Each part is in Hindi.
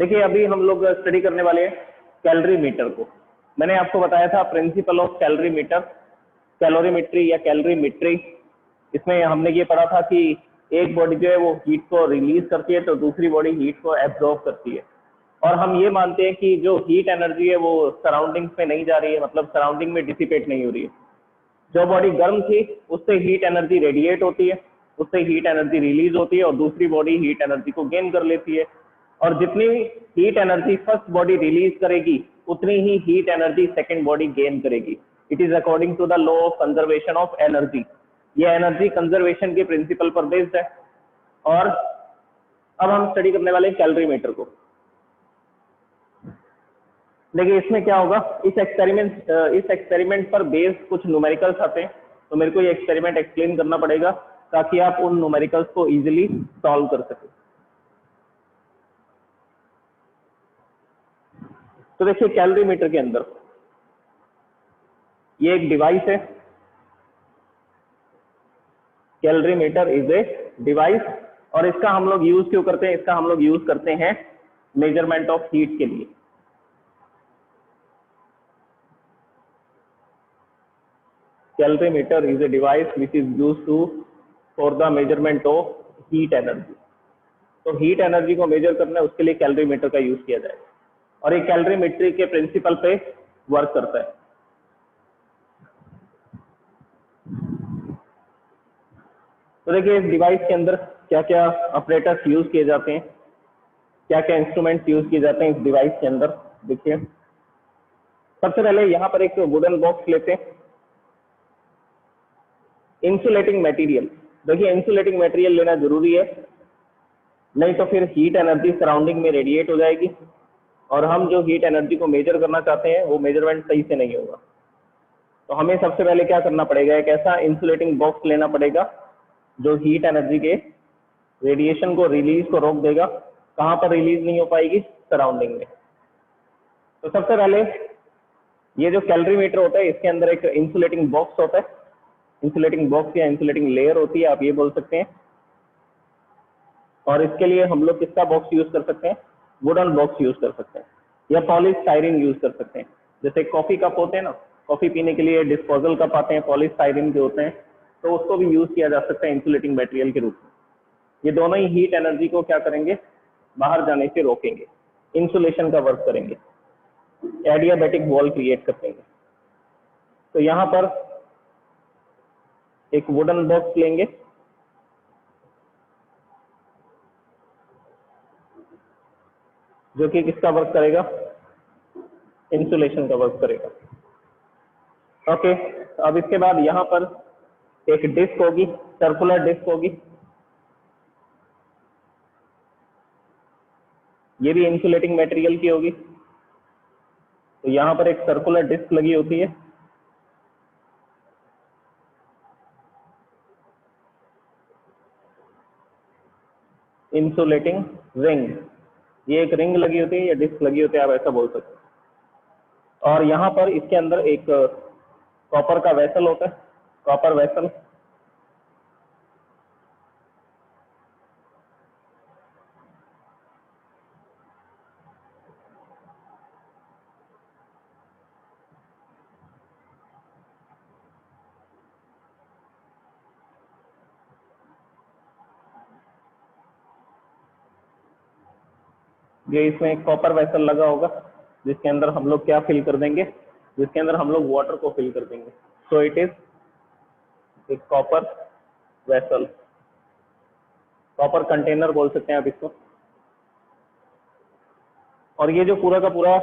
देखिए अभी हम लोग स्टडी करने वाले हैं कैलोरी मीटर को। मैंने आपको बताया था principle of calorimeter, calorimetry या कैलोरीमेट्री। इसमें हमने ये पढ़ा था कि एक बॉडी जो है वो हीट को रिलीज करती है तो दूसरी बॉडी हीट को एब्जॉर्ब करती है। और हम ये मानते हैं कि जो हीट एनर्जी है वो सराउंडिंग्स में नहीं जा रही है, मतलब सराउंडिंग में डिसिपेट नहीं हो रही है। जो बॉडी गर्म थी उससे हीट एनर्जी रेडिएट होती है, उससे हीट एनर्जी रिलीज होती है और दूसरी बॉडी हीट एनर्जी को गेन कर लेती है। और जितनी heat energy first body release करेगी उतनी ही heat energy second body gain करेगी। It is according to the law of conservation of energy. ये एनर्जी कंजर्वेशन के प्रिंसिपल पर बेस्ड है। और अब हम स्टडी करने वाले कैलोरीमीटर को। देखिए इसमें क्या होगा, इस एक्सपेरिमेंट पर बेस्ड कुछ न्यूमेरिकल्स आते हैं, तो मेरे को ये एक्सपेरिमेंट एक्सप्लेन करना पड़ेगा ताकि आप उन न्यूमेरिकल्स को इजीली सॉल्व कर सकें। तो देखिए कैलोरीमीटर के अंदर ये एक डिवाइस है। कैलोरीमीटर इज ए डिवाइस और इसका हम लोग यूज क्यों करते हैं? इसका हम लोग यूज करते हैं मेजरमेंट ऑफ हीट के लिए। Calorimeter is a device which is used to for the measurement of heat energy. तो हीट एनर्जी को मेजर करना है, उसके लिए कैलोरीमीटर का यूज किया जाएगा और ये कैलोरीमेट्री के प्रिंसिपल पे वर्क करता है। तो देखिए इस डिवाइस के अंदर क्या क्या ऑपरेटर्स यूज किए जाते हैं, क्या क्या इंस्ट्रूमेंट्स यूज किए जाते हैं इस डिवाइस के अंदर। देखिए सबसे पहले यहाँ पर एक वुडन बॉक्स लेते हैं। इंसुलेटिंग मटेरियल, देखिए इंसुलेटिंग मटेरियल लेना जरूरी है, नहीं तो फिर हीट एनर्जी सराउंडिंग में रेडिएट हो जाएगी और हम जो हीट एनर्जी को मेजर करना चाहते हैं वो मेजरमेंट सही से नहीं होगा। तो हमें सबसे पहले क्या करना पड़ेगा, एक ऐसा इंसुलेटिंग बॉक्स लेना पड़ेगा जो हीट एनर्जी के रेडिएशन को रिलीज को रोक देगा। कहाँ पर रिलीज नहीं हो पाएगी? सराउंडिंग में। तो सबसे पहले ये जो कैलोरीमीटर होता है इसके अंदर एक इंसुलेटिंग बॉक्स होता है, इंसुलेटिंग बॉक्स या इंसुलेटिंग लेयर होती है, आप ये बोल सकते हैं। और इसके लिए हम लोग किसका बॉक्स यूज कर सकते हैं? वुडन बॉक्स यूज कर सकते हैं या पॉलीस्टाइरीन यूज कर सकते हैं। जैसे कॉफी कप होते हैं ना, कॉफी पीने के लिए डिस्पोजल कप आते हैं, पॉलीस्टाइरीन के होते हैं, तो उसको भी यूज किया जा सकता है इंसुलेटिंग मटेरियल के रूप में। ये दोनों ही हीट एनर्जी को क्या करेंगे? बाहर जाने से रोकेंगे, इंसुलेशन का वर्क करेंगे, एडियाबैटिक वॉल क्रिएट कर देंगे। तो यहाँ पर एक वुडन बॉक्स लेंगे, जो कि किसका वर्क करेगा? इंसुलेशन का वर्क करेगा। ओके, अब इसके बाद यहाँ पर एक डिस्क होगी, सर्कुलर डिस्क होगी, ये भी इंसुलेटिंग मटेरियल की होगी। तो यहाँ पर एक सर्कुलर डिस्क लगी होती है, इंसुलेटिंग रिंग, ये एक रिंग लगी होती है या डिस्क लगी होती है, आप ऐसा बोल सकते हैं। और यहाँ पर इसके अंदर एक कॉपर का वेसल होता है, कॉपर वेसल। ये इसमें एक कॉपर वेसल लगा होगा जिसके अंदर हम लोग क्या फिल कर देंगे? जिसके अंदर हम लोग वाटर को फिल कर देंगे। सो इट इज एक कॉपर वेसल, कॉपर कंटेनर बोल सकते हैं आप इसको। और ये जो पूरा का पूरा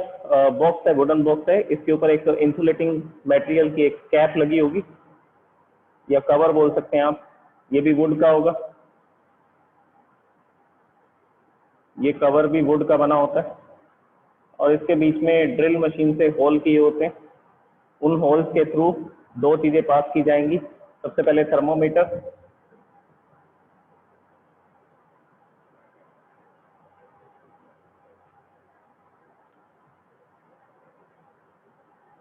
बॉक्स है, वुडन बॉक्स है, इसके ऊपर एक इंसुलेटिंग मटेरियल की एक कैप लगी होगी या कवर बोल सकते हैं आप, ये भी वुड का होगा। ये कवर भी वुड का बना होता है और इसके बीच में ड्रिल मशीन से होल किए होते हैं। उन होल्स के थ्रू दो चीजें पास की जाएंगी। सबसे पहले थर्मोमीटर,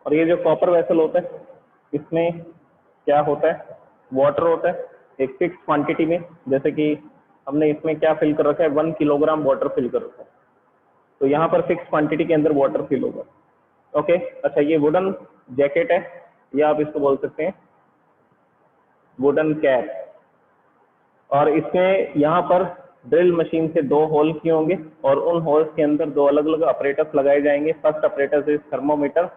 और ये जो कॉपर वेसल होता है इसमें क्या होता है? वाटर होता है एक फिक्स क्वांटिटी में। जैसे कि हमने इसमें क्या फिल कर रखा है? 1 किलोग्राम वाटर फिल कर रखा है। तो यहाँ पर फिक्स क्वांटिटी के अंदर वाटर फिल होगा। ओके, अच्छा ये वुडन जैकेट है, या आप इसको बोल सकते हैं वुडन कैप, और इसमें यहाँ पर ड्रिल मशीन से 2 होल किए होंगे और उन होल्स के अंदर 2 अलग अलग ऑपरेटर्स लगाए जाएंगे। फर्स्ट ऑपरेटर इज थर्मोमीटर,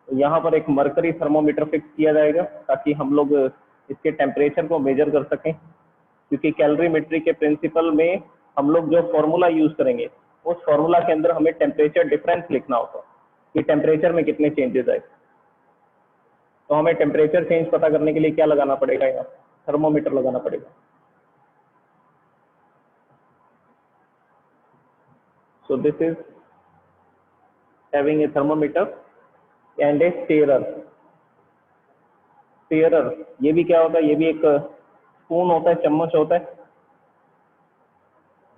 यहाँ पर एक मरकरी थर्मोमीटर फिक्स किया जाएगा ताकि हम लोग इसके टेम्परेचर को मेजर कर सकें, क्योंकि कैलोरीमेट्री के प्रिंसिपल में हम लोग जो फॉर्मूला यूज करेंगे उस फॉर्मूला के अंदर हमें टेम्परेचर डिफरेंस लिखना होगा कि टेम्परेचर में कितने चेंजेस आए। तो हमें टेम्परेचर चेंज पता करने के लिए क्या लगाना पड़ेगा, यहाँ थर्मोमीटर लगाना पड़ेगा। So this is having a thermometer and a stirrer. Stirrer ये भी क्या होता है, ये भी एक स्पून होता है, चम्मच होता है,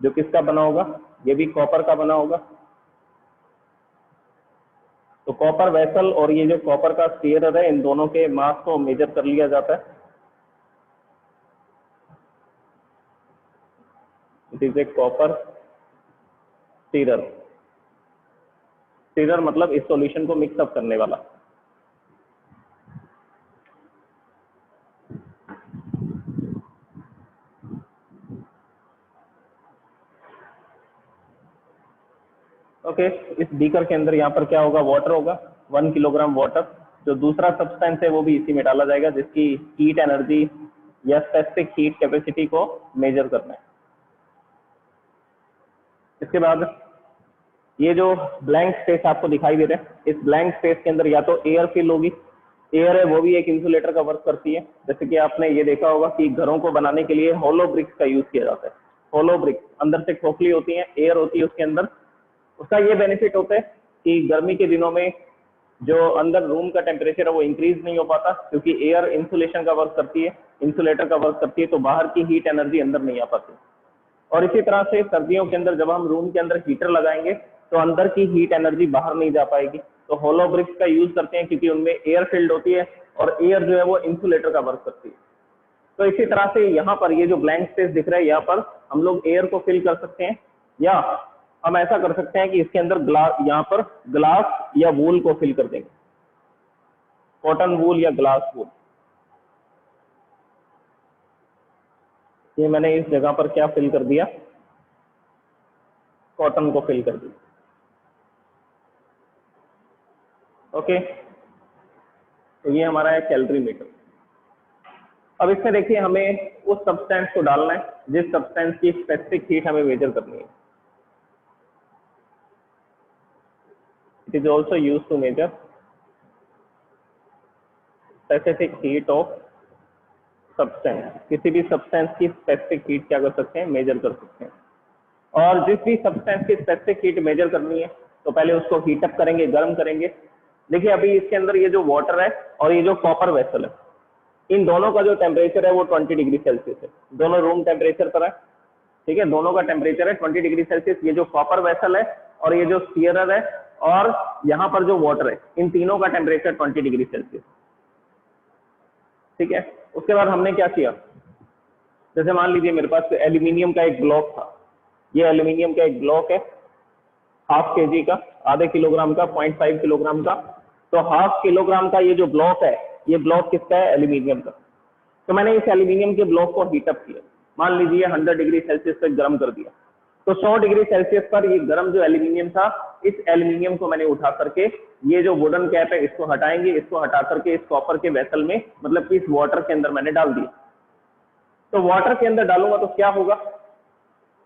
जो किसका बना होगा, ये भी कॉपर का बना होगा। तो कॉपर वेसल और ये जो कॉपर का स्टीयरर है, इन दोनों के मास को मेजर कर लिया जाता है। It is a copper stirrer. Stirrer मतलब इस सॉल्यूशन को मिक्सअप करने वाला। ओके, इस बीकर के अंदर यहाँ पर क्या होगा, वाटर होगा, 1 किलोग्राम वाटर। जो दूसरा सब्सटेंस है वो भी इसी में डाला जाएगा, जिसकी हीट एनर्जी या स्पेसिफिक हीट कैपेसिटी को मेजर करना है। इसके बाद ये जो ब्लैंक स्पेस आपको दिखाई दे रहा है, इस ब्लैंक स्पेस के अंदर या तो एयर फिल होगी, एयर है वो भी एक इंसुलेटर का वर्क करती है। जैसे कि आपने ये देखा होगा कि घरों को बनाने के लिए होलो ब्रिक्स का यूज किया जाता है। होलो ब्रिक्स अंदर से खोखली होती है, एयर होती है उसके अंदर। उसका ये बेनिफिट होता है कि गर्मी के दिनों में जो अंदर रूम का टेम्परेचर है वो इंक्रीज नहीं हो पाता, क्योंकि एयर इंसुलेशन का वर्क करती है, इंसुलेटर का वर्क करती है, तो बाहर की हीट एनर्जी अंदर नहीं आ पाती। और इसी तरह से सर्दियों के अंदर जब हम रूम के अंदर हीटर लगाएंगे तो अंदर की हीट एनर्जी बाहर नहीं जा पाएगी। तो होलो ब्रिक्स का यूज करते हैं क्योंकि उनमें एयर फिल्ड होती है और एयर जो है वो इंसुलेटर का वर्क करती है। तो इसी तरह से यहाँ पर ये जो ब्लैंक स्पेस दिख रहा है, यहाँ पर हम लोग एयर को फिल कर सकते हैं, या हम ऐसा कर सकते हैं कि इसके अंदर ग्लास, यहाँ पर ग्लास या वूल को फिल कर देंगे, कॉटन वूल या ग्लास वूल। ये मैंने इस जगह पर क्या फिल कर दिया, कॉटन को फिल कर दिया। ओके, तो ये हमारा है कैलोरीमीटर। अब इसमें देखिए हमें उस सब्सटेंस को डालना है जिस सब्सटेंस की स्पेसिफिक हीट हमें मेजर करनी है। It is also use to measure specific heat of substance. किसी भी सब्सटेंस की स्पेसिफिक हीट क्या कर सकते हैं, मेजर कर सकते हैं। और जिस भी सब्सटेंस की स्पेसिफिक हीट मेजर करनी है तो पहले उसको हीटअप करेंगे, गर्म करेंगे। देखिए अभी इसके अंदर ये जो वाटर है और ये जो कॉपर वेसल है, इन दोनों का जो टेम्परेचर है वो 20 डिग्री सेल्सियस है। दोनों रूम टेम्परेचर पर है, ठीक है, दोनों का टेम्परेचर है 20 डिग्री सेल्सियस। ये जो कॉपर वेसल है और ये जो स्टीयरर है और यहाँ पर जो वाटर है, इन तीनों का टेम्परेचर 20 डिग्री सेल्सियस, ठीक है। उसके बाद हमने क्या किया, जैसे मान लीजिए मेरे पास एल्यूमिनियम का एक ब्लॉक था, ये एल्यूमिनियम का एक ब्लॉक है 1/2 kg का, आधे किलोग्राम का, 0.5 किलोग्राम का। तो 1/2 किलोग्राम का ये जो ब्लॉक है, ये ब्लॉक किसका है, एल्यूमिनियम का। तो मैंने इस एल्यूमिनियम के ब्लॉक को हीटअप किया, मान लीजिए 100 डिग्री सेल्सियस तक गर्म कर दिया। तो 100 डिग्री सेल्सियस पर ये गर्म जो एल्यूमिनियम था, इस एल्यूमिनियम को मैंने उठा करके ये जो वुडन कैप है इसको हटाएंगे, इसको हटा करके इस कॉपर के वेसल में, मतलब कि इस वाटर के अंदर मैंने डाल दिया। तो वाटर के अंदर डालूंगा तो क्या होगा,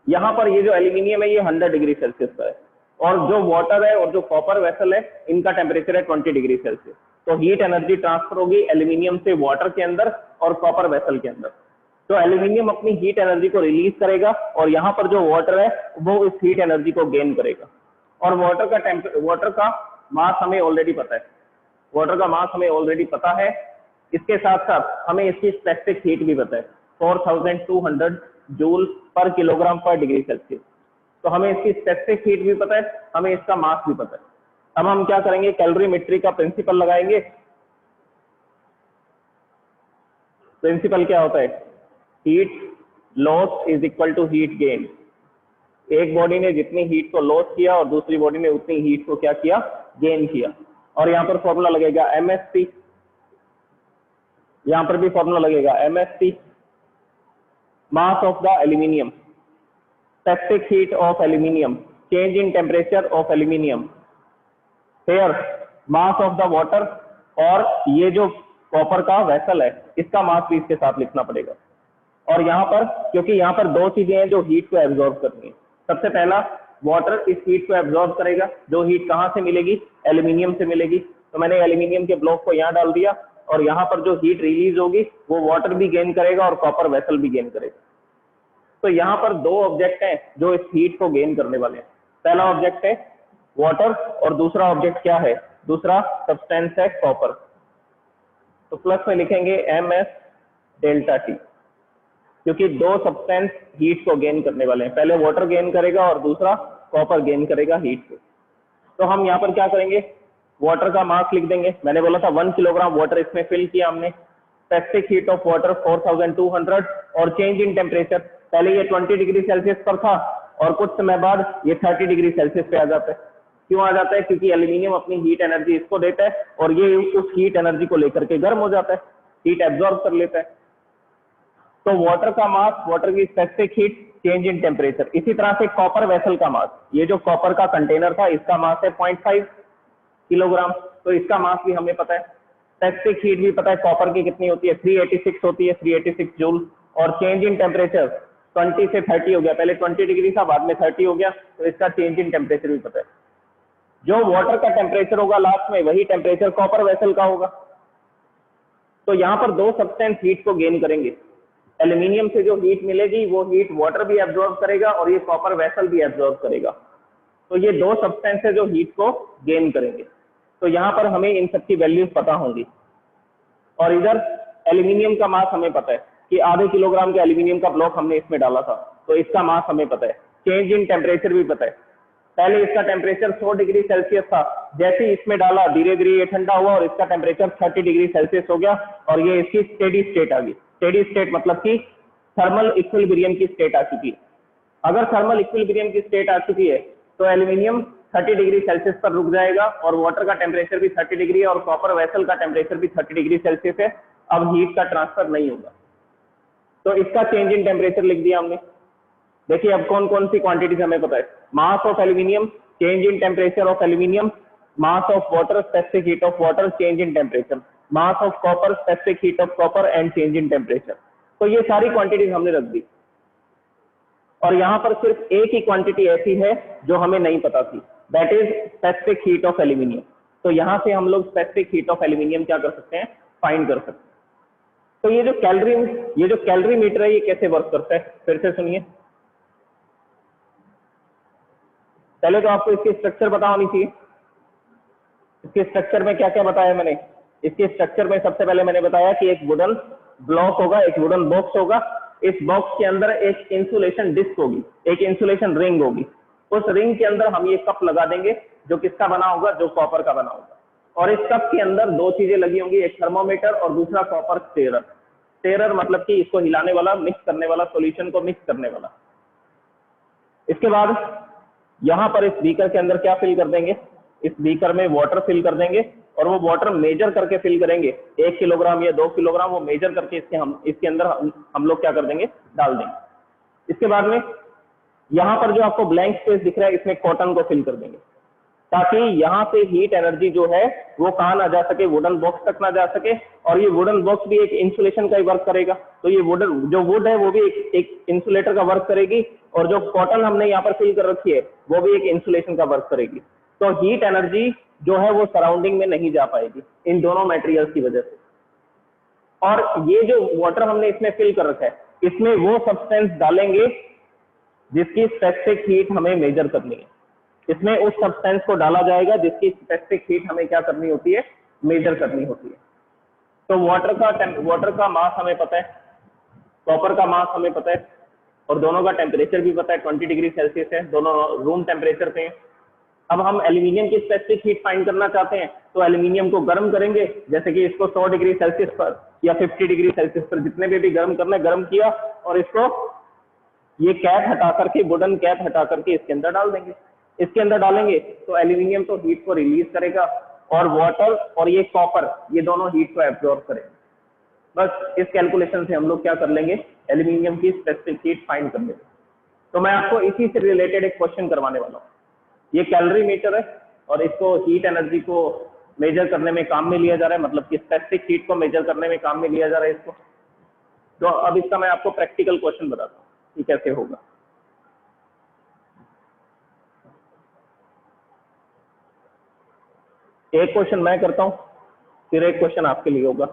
यहाँ पर ये जो एल्यूमिनियम है ये 100 डिग्री सेल्सियस पर है, और जो वाटर है और जो कॉपर वेसल है इनका टेम्परेचर है 20 डिग्री सेल्सियस। तो हीट एनर्जी ट्रांसफर होगी एल्यूमिनियम से वाटर के अंदर और कॉपर वेसल के अंदर। तो एल्यूमिनियम अपनी हीट एनर्जी को रिलीज करेगा और यहाँ पर जो वाटर है वो इस हीट एनर्जी को गेन करेगा। और वाटर का मास हमें ऑलरेडी पता है, वाटर का मास हमें ऑलरेडी पता है। इसके साथ साथ हमें इसकी स्पेसिफिक हीट भी पता है, 4200 जूल पर किलोग्राम पर डिग्री सेल्सियस। तो हमें इसकी स्पेसिफिक हीट भी पता है, हमें इसका मास भी पता है। अब हम क्या करेंगे, कैलोरीमेट्री का प्रिंसिपल लगाएंगे। प्रिंसिपल क्या होता है, heat loss is equal to heat gain. एक बॉडी ने जितनी हीट को लॉस किया और दूसरी बॉडी ने उतनी हीट को क्या किया, गेन किया। और यहाँ पर फॉर्मूला लगेगा MST, यहाँ पर भी फॉर्मूला लगेगा MST, mass of the aluminium, specific heat of aluminium, change in temperature of aluminium, फिर मास ऑफ द वाटर, और ये जो कॉपर का वेसल है इसका मास भी इसके साथ लिखना पड़ेगा। और यहाँ पर क्योंकि यहाँ पर दो चीजें हैं जो हीट को एब्जॉर्ब करनी है, सबसे पहला वाटर इस हीट को एब्जॉर्ब करेगा, जो हीट कहाँ से मिलेगी, एल्यूमिनियम से मिलेगी। तो मैंने एल्यूमिनियम के ब्लॉक को यहाँ डाल दिया और यहाँ पर जो हीट रिलीज होगी वो वाटर भी गेन करेगा और कॉपर वेसल भी गेन करेगा। तो यहाँ पर दो ऑब्जेक्ट हैं जो इस हीट को गेन करने वाले हैं। पहला ऑब्जेक्ट है वाटर और दूसरा ऑब्जेक्ट क्या है, दूसरा सब्सटेंस है कॉपर। तो प्लस में लिखेंगे MS डेल्टा T, क्योंकि दो सब्सटेंस हीट को गेन करने वाले हैं, पहले वाटर गेन करेगा और दूसरा कॉपर गेन करेगा हीट को। तो हम यहाँ पर क्या करेंगे, वाटर का मास लिख देंगे। मैंने बोला था 1 किलोग्राम वाटर इसमें फिल किया हमने, स्पेसिफिक हीट ऑफ वाटर 4200 और चेंज इन टेम्परेचर, पहले ये 20 डिग्री सेल्सियस पर था और कुछ समय बाद ये 30 डिग्री सेल्सियस पे आ जाता है। क्यों आ जाता है, क्योंकि एल्यूमिनियम अपनी हीट एनर्जी इसको देता है और ये उस हीट एनर्जी को लेकर के गर्म हो जाता है, हीट एब्जॉर्ब कर लेता है। तो वाटर का मास, वाटर की specific heat, change in temperature. इसी तरह से कॉपर वेसल का मास, ये जो कॉपर का कंटेनर था इसका मास है 0.5 किलोग्राम, तो इसका मास भी हमें पता है। स्पेसिफिक हीट भी पता है कॉपर की कितनी होती है, 386 होती है, 386 जूल। और चेंज इन टेम्परेचर 20 से 30 हो गया, पहले 20 डिग्री था बाद में 30 हो गया, तो इसका चेंज इन टेम्परेचर भी पता है। जो वाटर का टेम्परेचर होगा लास्ट में वही टेम्परेचर कॉपर वेसल का होगा। तो यहाँ पर दो सब्सटेंस हीट को गेन करेंगे, एल्यूमिनियम से जो हीट मिलेगी वो हीट वाटर भी एब्जॉर्ब करेगा और ये कॉपर वेसल भी एब्जॉर्ब करेगा। तो ये दो सब्सटेंस है जो हीट को गेन करेंगे। तो यहाँ पर हमें इन सब की वैल्यूज पता होंगी। और इधर एल्यूमिनियम का मास हमें पता है कि आधे किलोग्राम के एल्यूमिनियम का ब्लॉक हमने इसमें डाला था, तो इसका मास हमें पता है। चेंज इन टेम्परेचर भी पता है, पहले इसका टेम्परेचर 100 डिग्री सेल्सियस था, जैसे ही इसमें डाला धीरे धीरे ये ठंडा हुआ और इसका टेम्परेचर 30 डिग्री सेल्सियस हो गया और ये इसकी स्टेडी स्टेट आ गई। स्टेडी स्टेट मतलब कि थर्मल इक्विलिब्रियम की स्टेट आ चुकी है। अगर थर्मल इक्विलिब्रियम की स्टेट आ चुकी है तो एल्यूमिनियम 30 डिग्री सेल्सियस पर रुक जाएगा और वाटर का टेम्परेचर भी 30 डिग्री और कॉपर वेसल का टेम्परेचर भी 30 डिग्री सेल्सियस है। अब हीट का ट्रांसफर नहीं होगा, तो इसका चेंज इन टेम्परेचर लिख दिया हमने। देखिए अब कौन कौन सी क्वांटिटीज हमें पता है, mass of aluminium, change in temperature of aluminium, mass of water, specific heat of water, change in temperature, mass of copper, specific heat of copper and change in temperature. तो ये सारी क्वांटिटीज हमने रख दी। और यहाँ पर सिर्फ एक ही क्वांटिटी ऐसी है जो हमें नहीं पता थी, that is specific heat of aluminium. तो यहाँ से हम लोग स्पेसिफिक हीट ऑफ एल्यूमिनियम क्या कर सकते हैं, फाइंड कर सकते हैं। तो ये जो कैलोरीमीटर है ये कैसे वर्क करता है, फिर से सुनिए। पहले तो आपको इसकी स्ट्रक्चर पता होनी चाहिए। इसके स्ट्रक्चर में क्या क्या बताया मैंने, इसके स्ट्रक्चर में सबसे पहले मैंने बताया कि एक वुडन ब्लॉक होगा, एक वुडन बॉक्स होगा, इस बॉक्स के अंदर एक इंसुलेशन डिस्क होगी, एक इंसुलेशन रिंग होगी। उस रिंग के अंदर हम ये कप लगा देंगे जो किसका बना होगा, जो कॉपर का बना होगा। और इस कप के अंदर दो चीजें लगी होंगी, एक थर्मोमीटर और दूसरा कॉपर स्टेरर। स्टेरर मतलब कि इसको हिलाने वाला, मिक्स करने वाला, सॉल्यूशन को मिक्स करने वाला। इसके बाद यहाँ पर इस बीकर के अंदर क्या फिल कर देंगे, इस बीकर में वाटर फिल कर देंगे और वो वाटर मेजर करके फिल करेंगे, 1 किलोग्राम या 2 किलोग्राम वो मेजर करके इसके अंदर हम लोग क्या कर देंगे, डाल देंगे। इसके बाद में यहाँ पर जो आपको ब्लैंक स्पेस दिख रहा है इसमें कॉटन को फिल कर देंगे, ताकि यहाँ से हीट एनर्जी जो है वो कहाँ ना जा सके, वुडन बॉक्स तक ना जा सके। और ये वुडन बॉक्स भी एक इंसुलेशन का ही वर्क करेगा, तो ये वुड है वो भी एक इंसुलेटर का वर्क करेगी और जो कॉटन हमने यहाँ पर फिल कर रखी है वो भी एक इंसुलेशन का वर्क करेगी। तो हीट एनर्जी जो है वो सराउंडिंग में नहीं जा पाएगी इन दोनों मटेरियल्स की वजह से। और ये जो वाटर हमने इसमें फिल कर रखा है इसमें वो सब्सटेंस डालेंगे जिसकी स्पेसिफिक हीट हमें मेजर करनी है। इसमें उस सब्सटेंस को डाला जाएगा जिसकी स्पेसिफिक हीट हमें क्या करनी होती है, मेजर करनी होती है। तो वाटर का मास हमें पता है, कॉपर का मास हमें पता है और दोनों का टेम्परेचर भी पता है, 20 डिग्री सेल्सियस है, दोनों रूम टेम्परेचर पे हैं। अब हम एल्यूमिनियम की स्पेसिफिक हीट फाइंड करना चाहते हैं तो एल्यूमिनियम को गर्म करेंगे, जैसे कि इसको 100 डिग्री सेल्सियस पर या 50 डिग्री सेल्सियस पर जितने भी गर्म करना है गर्म किया और इसको ये कैप हटा करके, वुडन कैप हटा करके इसके अंदर डाल देंगे। इसके अंदर डालेंगे तो एल्यूमिनियम तो हीट को रिलीज करेगा और वाटर और ये कॉपर ये दोनों हीट को एब्जॉर्ब करेंगे। बस इस कैलकुलेशन से हम लोग क्या कर लेंगे, एल्यूमिनियम की स्पेसिफिक हीट फाइंड कर लेंगे। तो मैं आपको इसी से रिलेटेड एक क्वेश्चन करवाने वाला हूँ। ये कैलोरी मीटर है और इसको हीट एनर्जी को मेजर करने में काम में लिया जा रहा है, मतलब कि स्पेसिफिक हीट को मेजर करने में काम में लिया जा रहा है इसको। तो अब इसका मैं आपको प्रैक्टिकल क्वेश्चन बताता हूँ कि कैसे होगा। एक क्वेश्चन मैं करता हूँ, फिर एक क्वेश्चन आपके लिए होगा।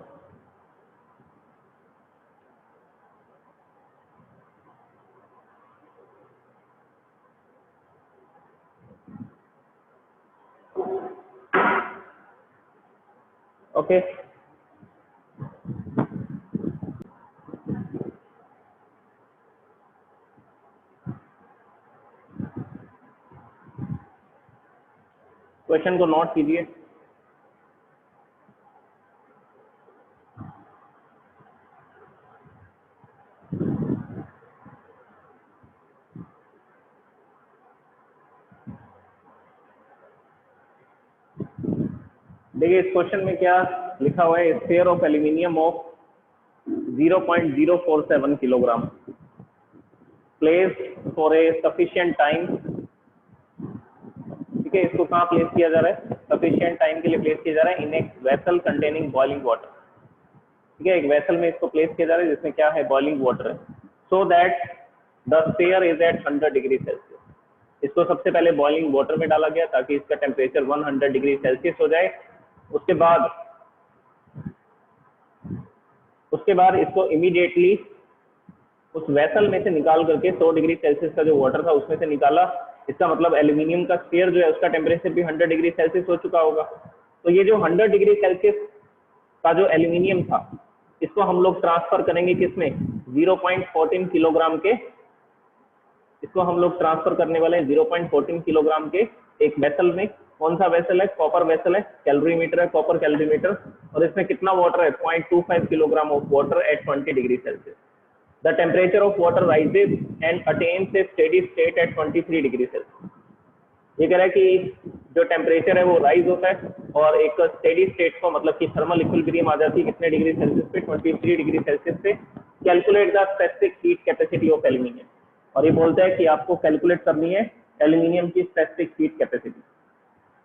ओके, क्वेश्चन को नोट कीजिए। देखिए इस क्वेश्चन में क्या लिखा हुआ है, sphere of aluminium of 0.047 kilogram place for a sufficient time. ठीक है, इसको कहाँ प्लेस किया जा रहा है, सफिशिएंट टाइम के लिए प्लेस किया जा रहा है in a vessel containing boiling water. ठीक है, एक वेसल में इसको प्लेस किया जा रहा है जिसमें क्या है, बॉइलिंग वाटर है। So that the sphere is at 100 degree Celsius. इसको सबसे पहले बॉइलिंग वाटर में डाला गया ताकि इसका टेम्परेचर 100 डिग्री सेल्सियस हो जाए। उसके बाद इसको इमीडिएटली उस वेसल में से निकाल करके 100 डिग्री सेल्सियस का जो वाटर था उसमें से निकाला। इसका मतलब एल्यूमिनियम का स्फीयर जो है उसका टेम्परेचर भी 100 डिग्री सेल्सियस हो चुका होगा। तो ये जो 100 डिग्री सेल्सियस का जो एल्यूमिनियम था इसको हम लोग ट्रांसफर करेंगे किसमें, 0.14 किलोग्राम के, इसको हम लोग ट्रांसफर करने वाले हैं 0.14 किलोग्राम के एक वेसल में। कौन सा वेसल है, कॉपर वेसल है, कैलोरीमीटर है, कॉपर कैलोरीमीटर। और इसमें कितना वाटर है, 0.25 kilogram of water at 20 degree Celsius. The temperature of water rises and attains a steady state at 23 degree Celsius. ये कह रहा है कि जो टेम्परेचर है वो राइज होता है और एक स्टेडी स्टेट को, मतलब कि थर्मल इक्विलिब्रियम आ जाती है कितने डिग्री सेल्सियस पे, 23 डिग्री सेल्सियस पे। Calculate the specific heat capacity of aluminium. और ये बोलता है कि आपको कैलकुलेट करनी है एल्यूमिनियम की स्पेसिफिक हीट कैपेसिटी।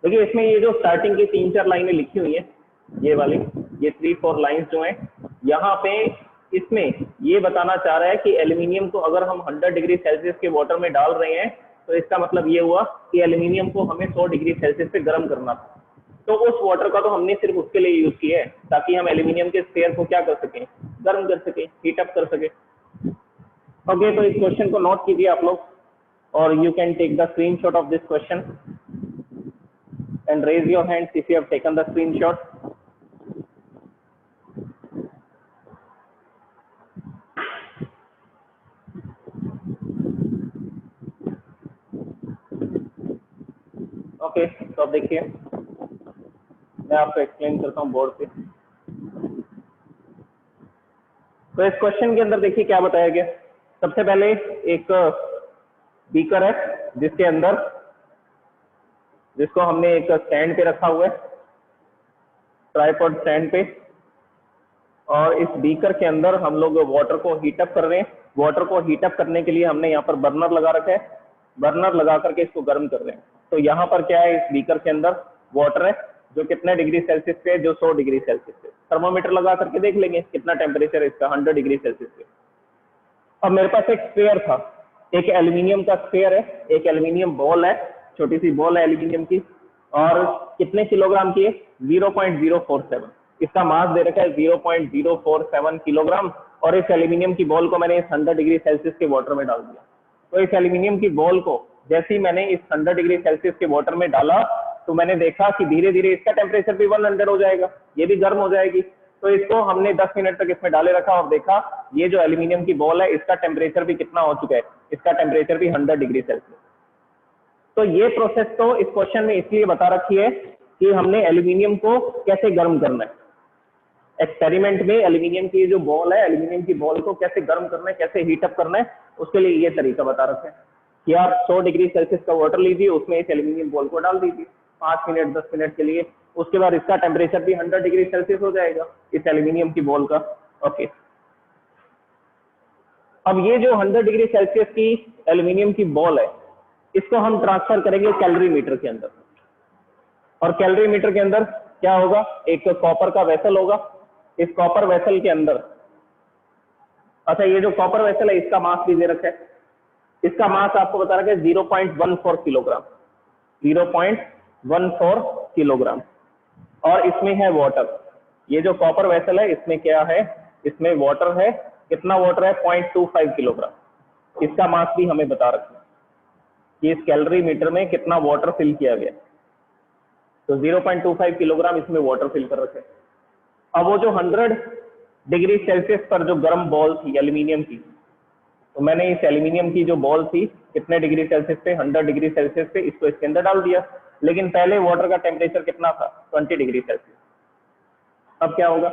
देखिए इसमें ये जो स्टार्टिंग की 3-4 लाइनें लिखी हुई हैं, ये वाली, ये 3-4 लाइन्स जो हैं, यहाँ पे इसमें ये बताना चाह रहा है कि एल्यूमिनियम को अगर हम 100 डिग्री सेल्सियस के वाटर में डाल रहे हैं तो इसका मतलब ये हुआ कि एल्यूमिनियम को हमें 100 डिग्री सेल्सियस पे गर्म करना था। तो उस वाटर का तो हमने सिर्फ उसके लिए यूज किया है ताकि हम एल्यूमिनियम के स्फीयर को क्या कर सकें, गर्म कर सकें, हीट अप कर सकें। ओके, तो इस क्वेश्चन को नोट कीजिए आप लोग और you can take the screenshot of this question and raise your hands if you have taken the screenshot. Okay, तो अब देखिए मैं आपको एक्सप्लेन करता हूँ बोर्ड पे। तो इस क्वेश्चन के अंदर देखिए क्या बताया गया। सबसे पहले एक बीकर है जिसके अंदर, जिसको हमने एक स्टैंड पे रखा हुआ है, ट्राइपॉड स्टैंड पे, और इस बीकर के अंदर हम लोग वाटर को हीटअप कर रहे हैं। वाटर को हीटअप करने के लिए हमने यहाँ पर बर्नर लगा रखा है, बर्नर लगा करके इसको गर्म कर रहे हैं। तो यहाँ पर क्या है, इस बीकर के अंदर वाटर है जो कितने डिग्री सेल्सियस पे, जो 100 डिग्री सेल्सियस पे। थर्मोमीटर लगा करके देख लेंगे कितना टेम्परेचर है इसका, 100 डिग्री सेल्सियस पे। अब मेरे पास एक स्फीयर था, एक एल्यूमिनियम का स्फीयर है, एक एल्यूमिनियम बॉल है, छोटी सी बॉल है एल्यूमिनियम की, और कितने किलोग्राम की है, 0.047। इसका मास दे रखा है 0.047 किलोग्राम। और इस एल्यूमिनियम की बॉल को मैंने इस 100 डिग्री सेल्सियस के वाटर में डाल दिया। तो इस एल्यूमिनियम की बॉल को जैसे ही मैंने इस 100 डिग्री सेल्सियस के वाटर में डाला तो मैंने देखा कि धीरे धीरे इसका टेम्परेचर भी 100 हो जाएगा, ये भी गर्म हो जाएगी। तो इसको हमने 10 मिनट तक इसमें डाले रखा और देखा ये जो एल्यूमिनियम की बॉल है इसका टेम्परेचर भी कितना हो चुका है, इसका टेम्परेचर भी 100 डिग्री सेल्सियस। तो ये प्रोसेस तो इस क्वेश्चन में इसलिए बता रखी है कि हमने एल्यूमिनियम को कैसे गर्म करना है। एक्सपेरिमेंट में एल्यूमिनियम की जो बॉल है, एल्यूमिनियम की बॉल को कैसे गर्म करना है, कैसे हीटअप करना है, उसके लिए ये तरीका बता रखे हैं कि आप 100 डिग्री सेल्सियस का वाटर लीजिए, उसमें इस एल्यूमिनियम बॉल को डाल दीजिए 5 मिनट 10 मिनट के लिए, उसके बाद इसका टेम्परेचर भी 100 डिग्री सेल्सियस हो जाएगा इस एल्यूमिनियम की बॉल का। ओके, अब ये जो 100 डिग्री सेल्सियस की एल्यूमिनियम की बॉल है, इसको हम ट्रांसफर करेंगे कैलोरीमीटर के अंदर। और कैलोरीमीटर के अंदर क्या होगा, एक कॉपर का वेसल होगा। इस कॉपर वेसल के अंदर, अच्छा ये जो कॉपर वेसल है इसका मास भी दे रखा है, इसका मास आपको बता रखा है 0.14 किलोग्राम, 0.14 किलोग्राम। और इसमें है वाटर, ये जो कॉपर वेसल है इसमें क्या है, इसमें वाटर है। कितना वाटर है, 0.25 किलोग्राम। इसका मास भी हमें बता रखना कि इस कैलोरीमीटर में कितना वाटर फिल किया गया, तो 0.25 किलोग्राम इसमें वाटर फिल कर रखे। अब वो जो 100 डिग्री सेल्सियस पर जो गर्म बॉल थी एल्यूमिनियम की, तो मैंने इस एल्यूमिनियम की जो बॉल थी कितने डिग्री सेल्सियस पे, 100 डिग्री सेल्सियस पे, इसको इसके अंदर डाल दिया। लेकिन पहले वाटर का टेम्परेचर कितना था, 20 डिग्री सेल्सियस। अब क्या होगा,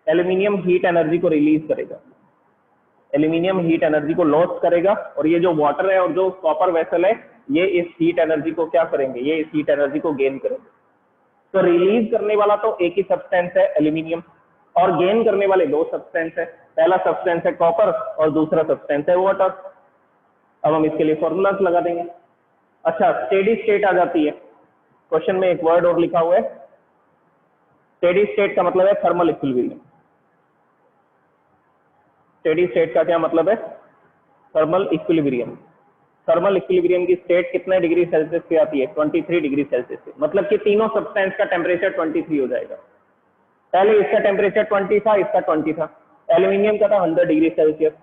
एल्यूमिनियम हीट एनर्जी को रिलीज करेगा, एल्यूमिनियम हीट एनर्जी को लॉस करेगा, और ये जो वाटर है और जो कॉपर वेसल है ये इस हीट एनर्जी को क्या करेंगे, ये इस हीट एनर्जी को गेन करेंगे। तो रिलीज करने वाला तो एक ही सब्सटेंस है एल्यूमिनियम, और गेन करने वाले दो सब्सटेंस है, पहला सब्सटेंस है कॉपर और दूसरा सब्सटेंस है वाटर। अब हम इसके लिए फॉर्मूलाज लगा देंगे। अच्छा, स्टेडी स्टेट आ जाती है, क्वेश्चन में एक वर्ड और लिखा हुआ है, स्टेडी स्टेट का मतलब है थर्मल इक्विलिब्रियम। स्टेडी स्टेट का क्या मतलब है, थर्मल इक्विलिब्रियम। थर्मल इक्विलिब्रियम की स्टेट कितने डिग्री सेल्सियस पे आती है, 23 डिग्री सेल्सियस पे। मतलब कि तीनों सब्सटेंस का टेम्परेचर 23 हो जाएगा। पहले इसका टेम्परेचर 20 था, इसका 20 था, एल्यूमिनियम का था 100 डिग्री सेल्सियस।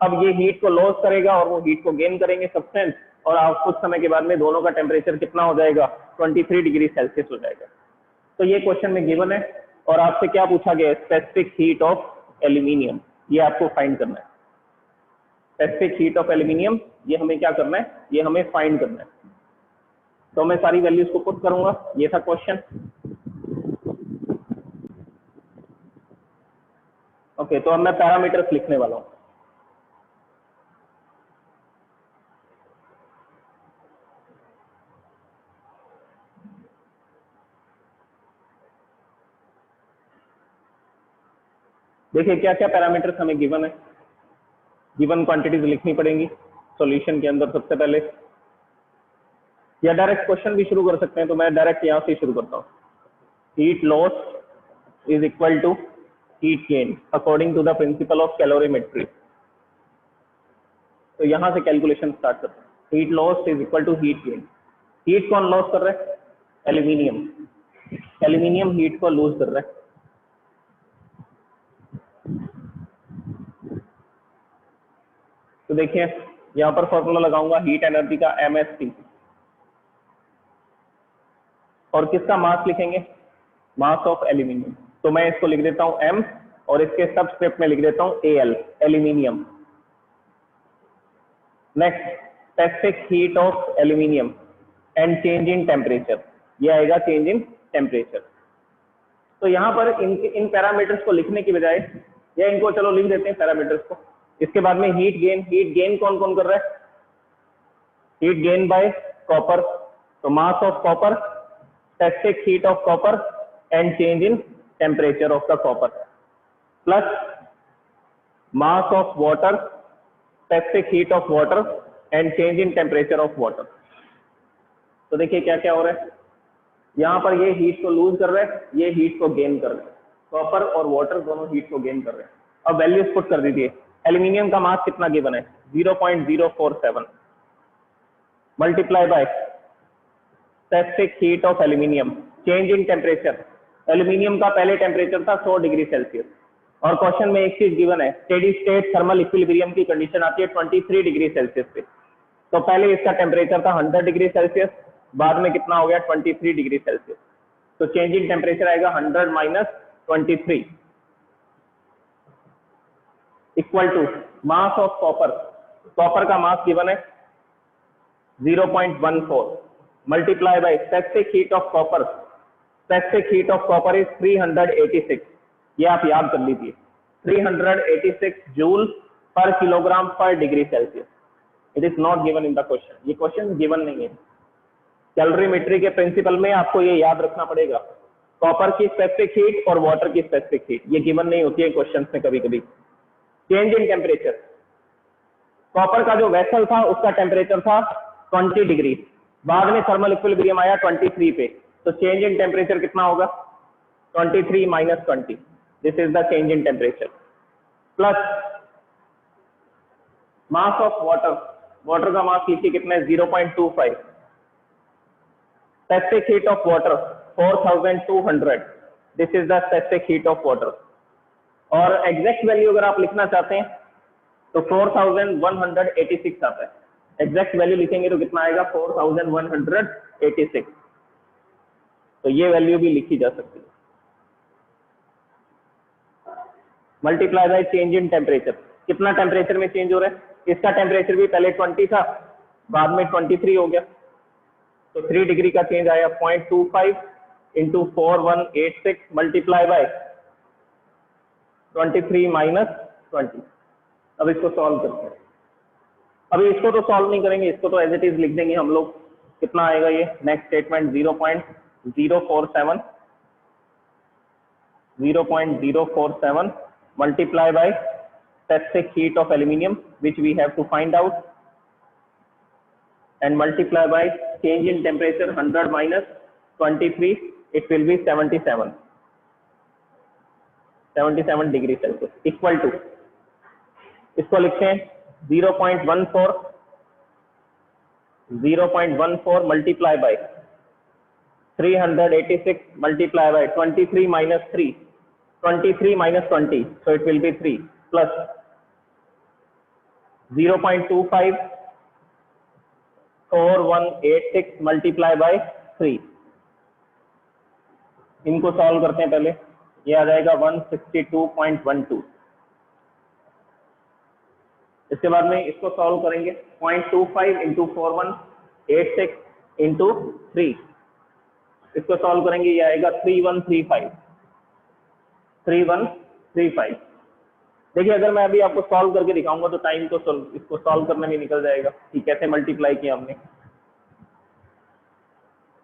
अब ये हीट को लॉस करेगा और वो हीट को गेन करेंगे सब्सटेंस, और आप कुछ समय के बाद में दोनों का टेम्परेचर कितना हो जाएगा, 23 डिग्री सेल्सियस हो जाएगा। तो ये क्वेश्चन में गिवन है, और आपसे क्या पूछा गया है, स्पेसिफिक हीट ऑफ एल्यूमिनियम, ये आपको फाइंड करना है। स्पेसिफिक हीट ऑफ एल्यूमिनियम, ये हमें क्या करना है, ये हमें फाइंड करना है। तो मैं सारी वैल्यूज को पुट करूंगा, ये था क्वेश्चन। ओके, तो अब मैं पैरामीटर्स लिखने वाला हूं। देखिए क्या क्या पैरामीटर्स हमें गिवन है, गिवन क्वांटिटीज लिखनी पड़ेंगी सॉल्यूशन के अंदर सबसे पहले, या डायरेक्ट क्वेश्चन भी शुरू कर सकते हैं। तो मैं डायरेक्ट यहां से शुरू करता हूं। Heat loss is equal to heat gain according to the principle of calorimetry. तो यहां से कैलकुलेशन स्टार्ट करते हैं। Heat loss is equal to heat gain. Heat कौन लॉस कर रहा है, एल्यूमिनियम। एल्यूमिनियम हीट को लूज कर रहा है। तो देखिए यहां पर फॉर्मूला लगाऊंगा हीट एनर्जी का MST, और किसका मास लिखेंगे, मास ऑफ एल्यूमिनियम। तो मैं इसको लिख देता हूं M, और इसके सबस्क्रिप्ट में लिख देता हूं AL, aluminium. Next, specific heat of aluminium and change in temperature, ये आएगा चेंज इन टेम्परेचर। तो यहाँ पर इन पैरामीटर्स को लिखने की बजाय, या इनको चलो लिख देते हैं पैरामीटर्स को। इसके बाद में हीट गेन कौन कौन कर रहा है, हीट गेन बाय कॉपर। तो mass of copper, specific heat of copper and change in temperature of the copper, plus mass of water, specific heat of water and change in temperature of water. तो देखिए क्या क्या हो रहा है, यहाँ पर ये हीट को लूज कर रहे हैं, ये हीट को गेन कर रहे हैं। कॉपर और वाटर दोनों हीट को गेन कर रहे हैं। अब वैल्यूज पुट कर दीजिए। एल्यूमिनियम का मास कितना गिवन है, 0.047 multiply by specific heat of aluminium, change in temperature. Aluminium का पहले टेम्परेचर था 100 डिग्री सेल्सियस, और क्वेश्चन में एक चीज गिवन है, स्टेडी स्टेट थर्मल इक्विलिब्रियम की कंडीशन आती है 23 डिग्री सेल्सियस पे। तो पहले इसका टेम्परेचर था 100 डिग्री सेल्सियस, बाद में कितना हो गया 23 डिग्री सेल्सियस। तो चेंज इन टेम्परेचर आएगा 100 minus 23 equal to mass of copper. Copper का मास गिवन है 0.14 multiply by specific heat of copper. Specific heat of copper is 386, ये आप याद कर लीजिए, 386 जूल पर किलोग्राम पर degree Celsius. It is not given in the question, ये क्वेश्चन गिवन नहीं है। कैलोरीमेट्री के प्रिंसिपल में आपको ये याद रखना पड़ेगा, कॉपर की स्पेसिफिक हीट और वाटर की स्पेसिफिक हीट ये गिवन नहीं होती है क्वेश्चन में कभी कभी। चेंज इन टेम्परेचर, कॉपर का जो वेसल था उसका टेम्परेचर था 20 डिग्री, बाद में थर्मल इक्विलिब्रियम आया 23 पे, तो चेंज इन टेम्परेचर कितना होगा 23 minus 20, this is the change in temperature. Plus mass of water, water का मास लिखिए कितना है 0.25, specific heat of water 4200, this is the specific heat of water. और एग्जैक्ट वैल्यू अगर आप लिखना चाहते हैं तो 4186 आता है, एग्जैक्ट वैल्यू लिखेंगे तो कितना आएगा 4186, तो ये वैल्यू भी लिखी जा सकती है। Multiply by change in temperature, कितना टेम्परेचर में चेंज हो रहा है, इसका टेम्परेचर भी पहले 20 था, बाद में 23 हो गया, तो 3 डिग्री का चेंज आया। 0.25 इंटू 4186 मल्टीप्लाई बाय 23 माइनस 20। अब इसको सॉल्व करते हैं। अभी इसको तो सॉल्व नहीं करेंगे, इसको तो एज इट इज लिख देंगे हम लोग। कितना आएगा ये next statement 0.047 multiply by specific heat of aluminium which we have to find out, and multiply by change in temperature 100 minus 23, it will be 77 degree Celsius equal to, इसको लिखते हैं 0.14 multiply by 386 multiply by 23 minus 3, 23 minus 20, so it will be 3 plus 0.25 4186 multiply by 3। इनको सॉल्व करते हैं पहले, ये आ जाएगा 162.12। इसके बाद में इसको सॉल्व करेंगे 0.25 इंटू 4186 इंटू 3, इसको सॉल्व करेंगे ये आएगा 3135। देखिए अगर मैं अभी आपको सॉल्व करके दिखाऊंगा तो टाइम तो इसको सॉल्व करने में निकल जाएगा कि कैसे मल्टीप्लाई किया हमने।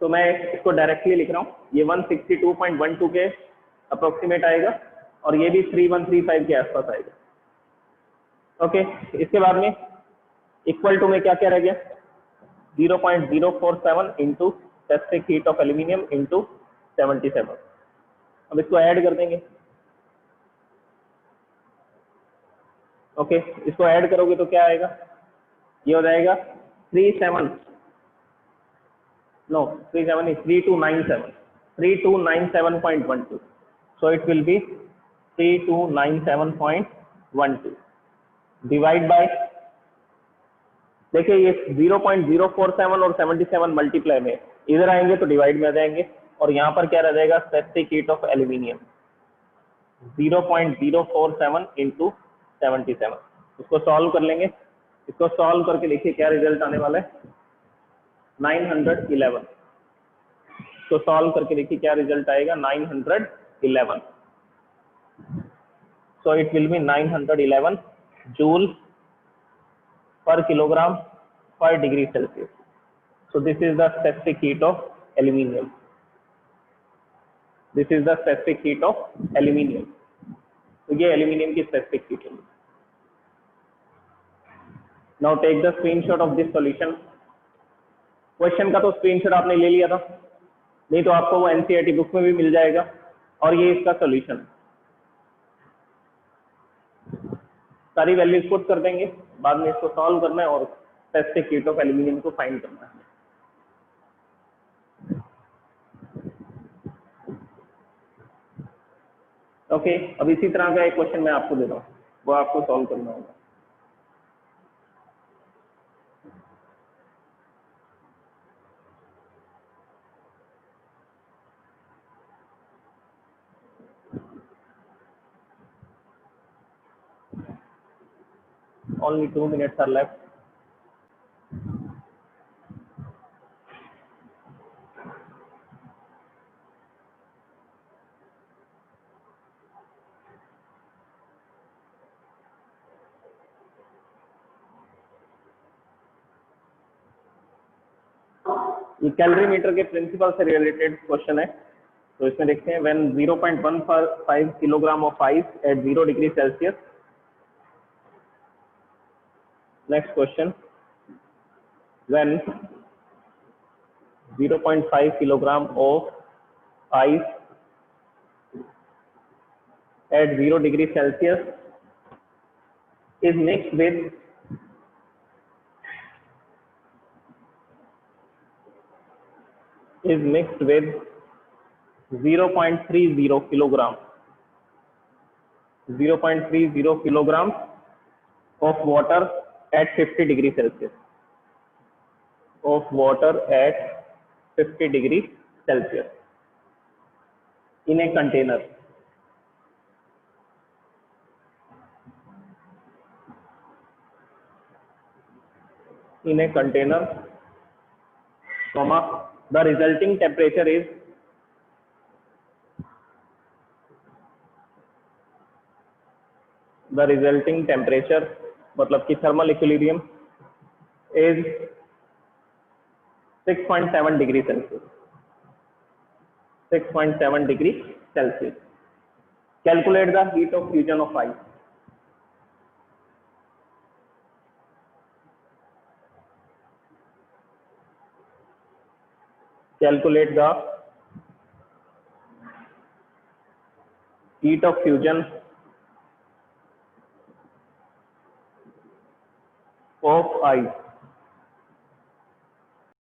तो मैं इसको डायरेक्टली लिख रहा हूँ, ये 162.12 के अप्रोक्सीमेट आएगा और ये भी 3135 के आसपास आएगा। ओके, इसके बाद में इक्वल टू में क्या क्या रह गया 0.047 into specific heat of aluminium into 77। अब इसको ऐड कर देंगे। ओके, इसको ऐड करोगे तो क्या आएगा, ये हो जाएगा 3297.12, so it will be 3297.12 divide by, देखिए ये 0.047 और 77 मल्टीप्लाई में इधर आएंगे तो डिवाइड में आ जाएंगे, और यहाँ पर क्या रह जाएगा specific heat of aluminium 0.047 into 77। उसको सॉल्व कर लेंगे, इसको सॉल्व करके देखिए क्या रिजल्ट आने वाला है 911। तो सॉल्व करके देखिए क्या रिजल्ट आएगा 911, so it will be 911 joule per kilogram per degree Celsius. So this is the specific heat of aluminium. This is the specific heat of aluminium. तो ये aluminium की specific heat है। Now take the screenshot of this solution. Question का तो स्क्रीनशॉट आपने ले लिया था, नहीं तो आपको वो एनसीईआरटी बुक में भी मिल जाएगा, और ये इसका सॉल्यूशन, सारी वैल्यूज पुट कर देंगे, बाद में इसको सॉल्व करना है और स्पेसिफिक हीट ऑफ एल्यूमिनियम को फाइंड करना है। ओके, अब इसी तरह का एक क्वेश्चन मैं आपको दे रहा हूँ, वो आपको सॉल्व करना होगा। Only 2 minutes are left. ये कैलोरी मीटर के प्रिंसिपल से रिलेटेड क्वेश्चन है, तो इसमें देखते हैं when 0.15 kilogram of ice eight 0 degree Celsius. Next question, when 0.5 kilogram of ice at 0 degree Celsius is mixed with 0.30 kilogram 0.30 kilograms of water at 50 degree Celsius at 50 degree Celsius in a container. Comma, the resulting temperature is मतलब कि thermal equilibrium is 6.7 degree Celsius. 6.7 degree Celsius. Calculate the heat of fusion of ice. Calculate the heat of fusion of ice.